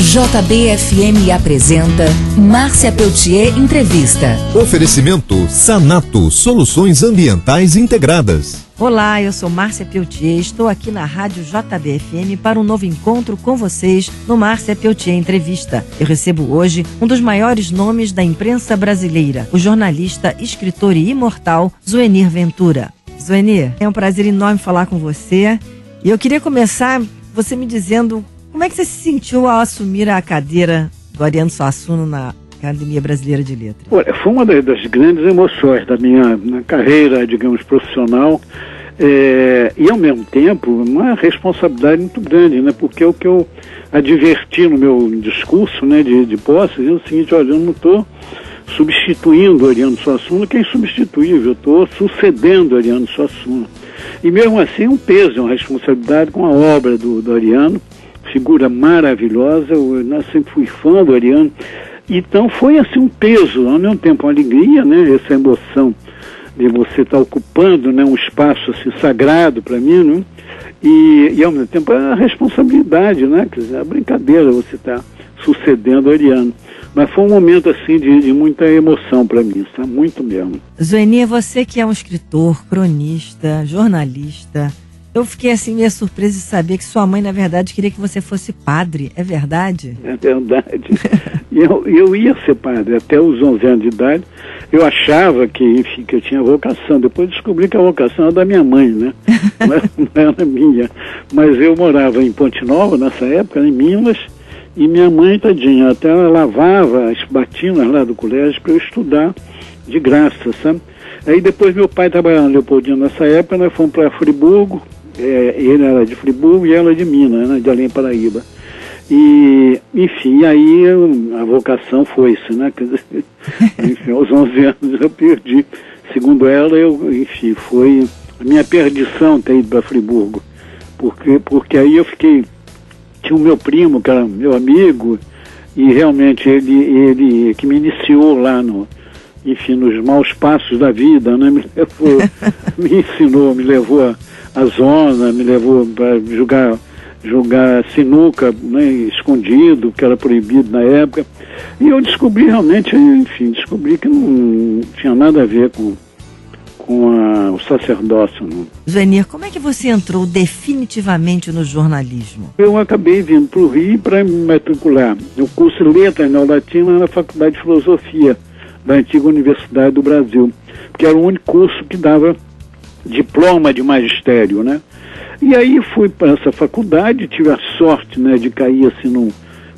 JBFM apresenta Márcia Peltier Entrevista. Oferecimento Sanato, soluções ambientais integradas. Olá, eu sou Márcia Peltier, estou aqui na Rádio JBFM para um novo encontro com vocês no Márcia Peltier Entrevista. Eu recebo hoje um dos maiores nomes da imprensa brasileira, o jornalista, escritor e imortal Zuenir Ventura. Zuenir, é um prazer enorme falar com você e eu queria começar você me dizendo como é que você se sentiu ao assumir a cadeira do Ariano Suassuna na Academia Brasileira de Letras? Olha, foi uma das grandes emoções da minha carreira, digamos, profissional, e ao mesmo tempo uma responsabilidade muito grande, né? Porque o que eu adverti no meu discurso, né, de posse, é o seguinte: olha, eu não estou substituindo o Ariano Suassuna, que é insubstituível, eu estou sucedendo o Ariano Suassuna. E mesmo assim um peso, uma responsabilidade com a obra do Ariano, figura maravilhosa. Eu sempre fui fã do Ariano. Então foi assim um peso, ao mesmo tempo uma alegria, né? Essa emoção de você estar ocupando, né, um espaço assim, sagrado para mim, né? E ao mesmo tempo a responsabilidade, né? Quer dizer, a brincadeira você estar sucedendo o Ariano. Mas foi um momento assim de muita emoção para mim, tá? Muito mesmo. Zuenir, você que é um escritor, cronista, jornalista, eu fiquei assim meio surpresa de saber que sua mãe, na verdade, queria que você fosse padre. É verdade? É verdade. Eu ia ser padre até os 11 anos de idade. Eu achava que, enfim, que eu tinha vocação. Depois descobri que a vocação era da minha mãe, né? Não era minha. Mas eu morava em Ponte Nova, nessa época, em Minas, e minha mãe, tadinha, até ela lavava as batinas lá do colégio para eu estudar de graça, sabe? Aí depois meu pai trabalhava no Leopoldino nessa época, nós fomos para Friburgo. Ele era de Friburgo e ela de Minas, né, de Além Paraíba. E, enfim, aí a vocação foi-se, né? Quer dizer, enfim, aos 11 anos eu perdi. Segundo ela, enfim, foi a minha perdição ter ido para Friburgo. Porque aí eu fiquei... Tinha o meu primo, que era meu amigo, e realmente ele que me iniciou lá enfim, nos maus passos da vida, né? Me ensinou, me levou a zona, me levou para jogar sinuca, né, escondido, que era proibido na época. E eu descobri realmente, enfim, que não tinha nada a ver com o sacerdócio. Não. Zuenir, como é que você entrou definitivamente no jornalismo? Eu acabei vindo para o Rio para me matricular no curso de Letras Neolatinas na Faculdade de Filosofia da antiga Universidade do Brasil, que era o único curso que dava diploma de magistério, né? E aí fui para essa faculdade, tive a sorte, né, de cair assim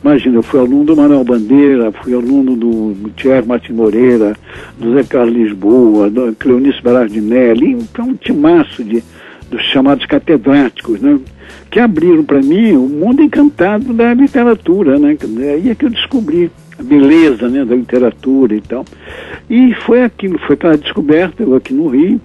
Imagina, eu fui aluno do Manuel Bandeira, fui aluno do Thierry Martins Moreira, do Zé Carlos Lisboa, do Cleonice Berardinelli, um timaço dos chamados catedráticos, né? Que abriram para mim o mundo encantado da literatura, né? Aí é que eu descobri a beleza, né, da literatura e tal. E foi aquela descoberta, eu aqui no Rio,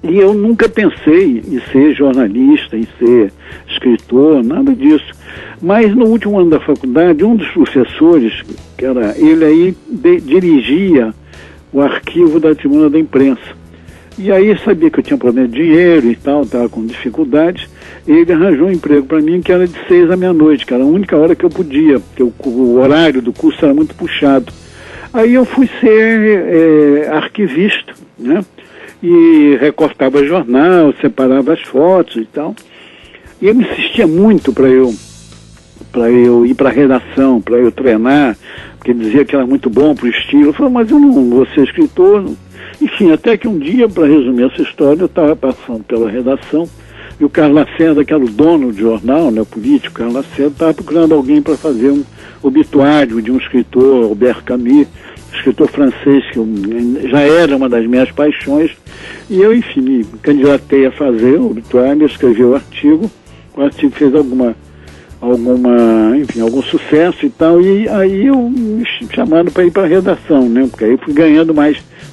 e eu nunca pensei em ser jornalista, em ser escritor, nada disso. Mas no último ano da faculdade, um dos professores, que era ele aí, dirigia o arquivo da Tribuna da Imprensa. E aí sabia que eu tinha problema de dinheiro e tal, estava com dificuldades. Ele arranjou um emprego para mim que era de 6 à meia-noite, que era a única hora que eu podia, porque o horário do curso era muito puxado. Aí eu fui ser arquivista, né? E recortava jornal, separava as fotos e tal. E ele insistia muito para eu ir para a redação, para eu treinar, porque ele dizia que era muito bom para o estilo. Eu falei, mas eu não vou ser escritor. Enfim, até que um dia, para resumir essa história, eu estava passando pela redação e o Carlos Lacerda, que era o dono do jornal, né, o político Carlos Lacerda, estava procurando alguém para fazer um obituário de um escritor, Albert Camus, escritor francês, que já era uma das minhas paixões. E eu, enfim, me candidatei a fazer o obituário, escrevi o artigo fez algum sucesso e tal, e aí eu me chamaram para ir para a redação, né? Porque aí eu fui ganhando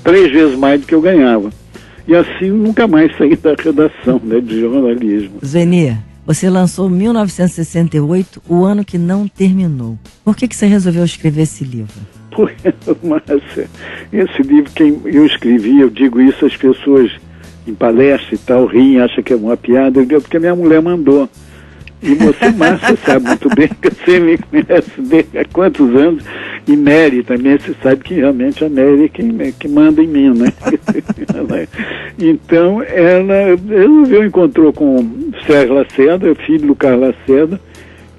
3 vezes mais do que eu ganhava. E assim nunca mais saí da redação, né, de jornalismo. Zuenir, você lançou 1968, O Ano que Não Terminou. Por que você resolveu escrever esse livro? Márcia, esse livro que eu escrevi, eu digo isso às pessoas em palestra e tal, riem, acham que é uma piada, eu digo porque minha mulher mandou. E você, Márcia, sabe muito bem que você me conhece desde há quantos anos, e Mary também, você sabe que realmente a Mary é que manda em mim, né? Então, ela resolveu, encontrou com o Sérgio Lacerda, filho do Carlos Lacerda,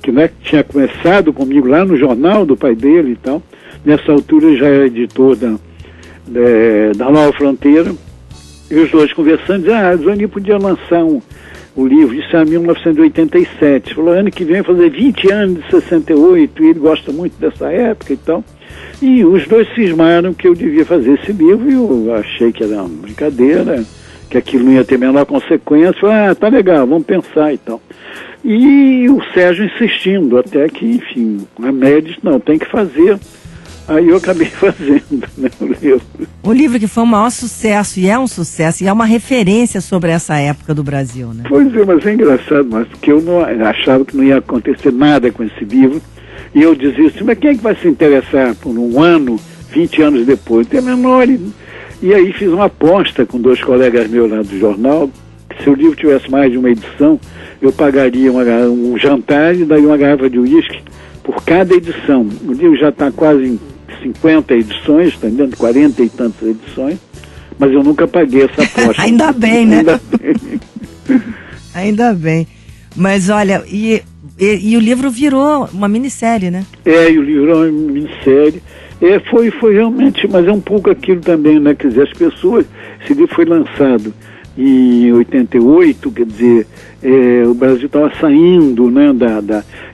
que, né, tinha começado comigo lá no jornal do pai dele e tal. Nessa altura já era editor da Nova Fronteira, e os dois conversando, a Zoni podia lançar o livro, isso é em 1987, falou, ano que vem fazer 20 anos de 68, e ele gosta muito dessa época e tal, e os dois cismaram que eu devia fazer esse livro, e eu achei que era uma brincadeira, que aquilo não ia ter a menor consequência, falei, tá legal, vamos pensar e tal. E o Sérgio insistindo, até que, enfim, a média disse, não, tem que fazer. Aí eu acabei fazendo, né, o livro. Um livro que foi um maior sucesso, e é um sucesso, e é uma referência sobre essa época do Brasil, né? Pois é, mas é engraçado, mas porque eu não achava que não ia acontecer nada com esse livro, e eu dizia assim, mas quem é que vai se interessar por um ano, 20 anos depois? Tem a menor... E aí fiz uma aposta com 2 colegas meus lá do jornal, que se o livro tivesse mais de uma edição, eu pagaria um jantar e daria uma garrafa de uísque por cada edição. O livro já está quase em 50 edições, está dentro de 40 e tantas edições, mas eu nunca paguei essa aposta. Ainda bem, né? Ainda bem. Ainda bem. Mas olha, e o livro virou uma minissérie, né? E o livro é uma minissérie. Foi realmente, mas é um pouco aquilo também, né? Quer dizer, as pessoas, esse livro foi lançado em 88, quer dizer, o Brasil estava saindo, né,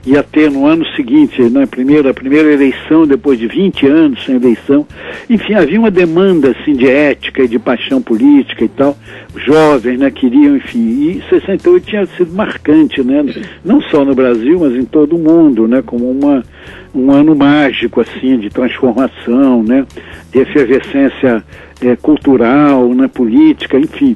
ia ter no ano seguinte, né, a primeira eleição, depois de 20 anos sem eleição. Enfim, havia uma demanda, assim, de ética e de paixão política e tal. Os jovens, né, queriam, enfim, e 68 tinha sido marcante, né, não só no Brasil, mas em todo o mundo, né, como um ano mágico, assim, de transformação, né, de efervescência cultural, né, política, enfim.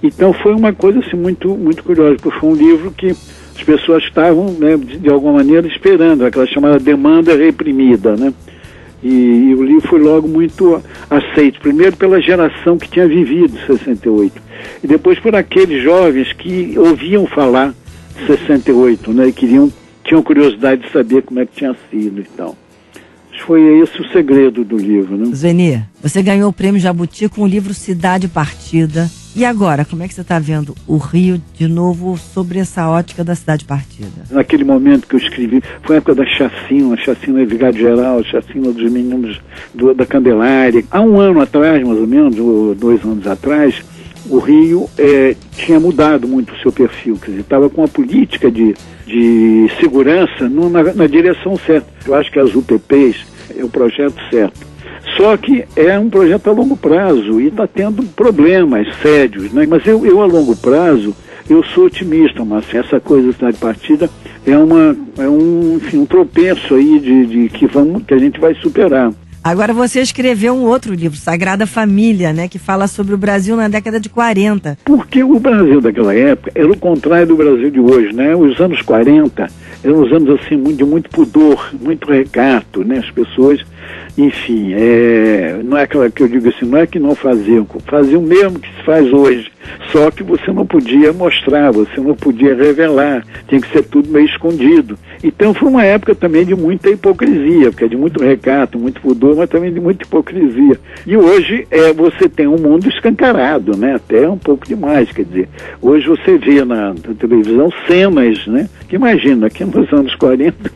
Então foi uma coisa assim muito, muito curiosa, porque foi um livro que as pessoas estavam, né, de alguma maneira esperando, aquela chamada demanda reprimida, né? E o livro foi logo muito aceito, primeiro pela geração que tinha vivido 68, e depois por aqueles jovens que ouviam falar de 68, né, e tinham curiosidade de saber como é que tinha sido e tal. Foi esse o segredo do livro, né? Zeni, você ganhou o prêmio Jabuti com o livro Cidade Partida. E agora, como é que você está vendo o Rio de novo sobre essa ótica da cidade partida? Naquele momento que eu escrevi, foi a época da chacina de Vigário Geral, a chacina dos meninos da Candelária. Há um ano atrás, mais ou menos, ou 2 anos atrás, o Rio tinha mudado muito o seu perfil, quer dizer, estava com uma política de segurança na direção certa. Eu acho que as UPPs é o projeto certo. Só que é um projeto a longo prazo e está tendo problemas sérios, né? Mas eu a longo prazo, eu sou otimista, mas essa coisa da cidade partida é um tropeço aí que a gente vai superar. Agora você escreveu um outro livro, Sagrada Família, né, que fala sobre o Brasil na década de 40. Porque o Brasil daquela época era o contrário do Brasil de hoje, né? Os anos 40 eram os anos assim de muito pudor, muito recato, né? As pessoas, enfim, não é aquela que eu digo assim, não é que não faziam o mesmo que se faz hoje, só que você não podia mostrar, você não podia revelar, tinha que ser tudo meio escondido. Então foi uma época também de muita hipocrisia, porque é de muito recato, muito pudor, mas também de muita hipocrisia. E hoje você tem um mundo escancarado, né? Até um pouco demais, quer dizer, hoje você vê na televisão cenas, né? Que imagina, aqui nos anos 40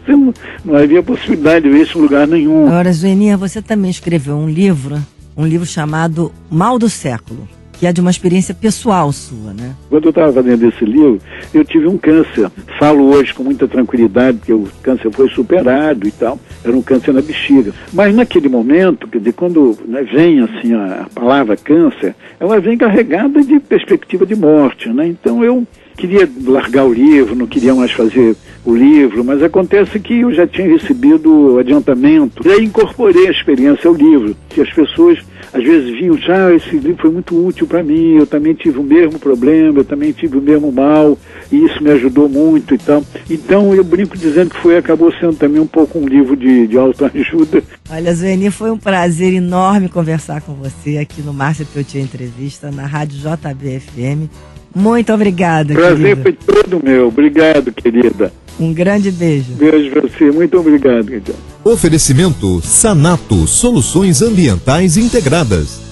não havia possibilidade de ver isso em lugar nenhum. Agora, Zueninha, você também escreveu um livro chamado Mal do Século, que é de uma experiência pessoal sua, né? Quando eu estava fazendo esse livro, eu tive um câncer. Falo hoje com muita tranquilidade, porque o câncer foi superado e tal. Era um câncer na bexiga. Mas naquele momento, quer dizer, quando, né, vem assim a palavra câncer, ela vem carregada de perspectiva de morte, né? Então eu queria largar o livro, não queria mais fazer o livro, mas acontece que eu já tinha recebido o adiantamento. E aí incorporei a experiência ao livro, que as pessoas às vezes viam, esse livro foi muito útil para mim, eu também tive o mesmo problema, eu também tive o mesmo mal, e isso me ajudou muito e tal. Então eu brinco dizendo que acabou sendo também um pouco um livro de autoajuda. Olha, Zueni, foi um prazer enorme conversar com você aqui no Márcia Peltier Entrevista, na Rádio JBFM. Muito obrigada, Prazer querido. foi todo meu. Obrigado, querida. Um grande beijo. Beijo pra você. Muito obrigado, querida. Oferecimento Sanato Soluções Ambientais Integradas.